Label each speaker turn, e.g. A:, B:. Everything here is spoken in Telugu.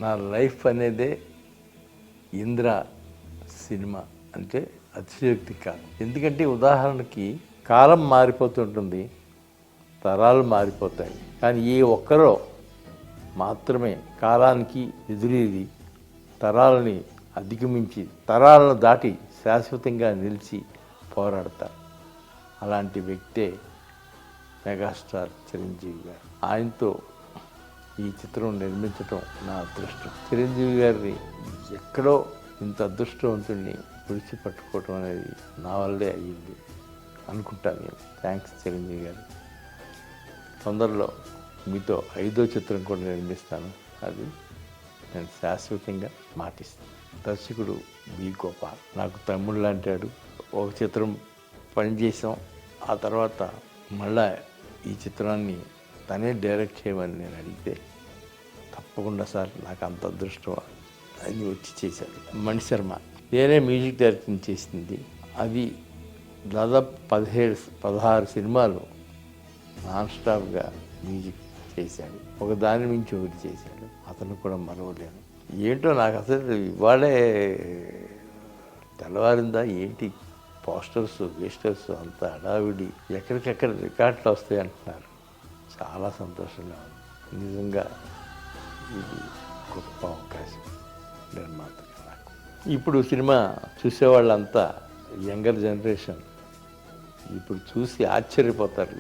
A: నా లైఫ్ అనేదే ఇంద్ర సినిమా అంటే అతిశయోక్తి కాదు. ఎందుకంటే ఉదాహరణకి కాలం మారిపోతుంటుంది, తరాలు మారిపోతాయి, కానీ ఏ ఒక్కరో మాత్రమే కాలానికి ఎదురేది తరాలని అధిగమించి తరాలను దాటి శాశ్వతంగా నిలిచి పోరాడతారు. అలాంటి వ్యక్తే మెగాస్టార్ చిరంజీవి గారు. ఆయనతో ఈ చిత్రం నిర్మించడం నా అదృష్టం. చిరంజీవి గారిని ఎక్కడో ఇంత అదృష్టవంతుడిని విడిచిపట్టుకోవడం అనేది నా వల్లే అయ్యింది అనుకుంటాను నేను. థ్యాంక్స్ చిరంజీవి గారు. తొందరలో మీతో 5వ చిత్రం కూడా నిర్మిస్తాను, అది నేను శాశ్వతంగా మాటిస్తాను. దర్శకుడు బి గోపాల్ నాకు తమ్ముళ్ళు అంటాడు. ఒక చిత్రం పనిచేసాం, ఆ తర్వాత మళ్ళా ఈ చిత్రాన్ని తనే డైరెక్ట్ చేయమని నేను అడిగితే తప్పకుండా సార్ నాకు అంత అదృష్టం అని వచ్చి చేశాడు. మణిశర్మ నేనే మ్యూజిక్ డైరెక్టింగ్ చేసింది. అది దాదాపు 16 సినిమాలు నాన్ స్టాప్గా మ్యూజిక్ చేశాడు. ఒక దాని మించి ఒకటి చేశాడు. అతను కూడా మరవలేను. ఏంటో నాకు అసలు ఇవాళే తెల్లవారిందా ఏంటి పోస్టర్స్ గెస్టర్స్ అంతా హడావిడి, ఎక్కడికెక్కడ రికార్డులు వస్తాయి అంటున్నారు. చాలా సంతోషంగా ఉంది. నిజంగా ఇది గొప్ప అవకాశం నిర్మాతగా నాకు. ఇప్పుడు సినిమా చూసేవాళ్ళంతా యంగర్ జనరేషన్ ఇప్పుడు చూసి ఆశ్చర్యపోతారు.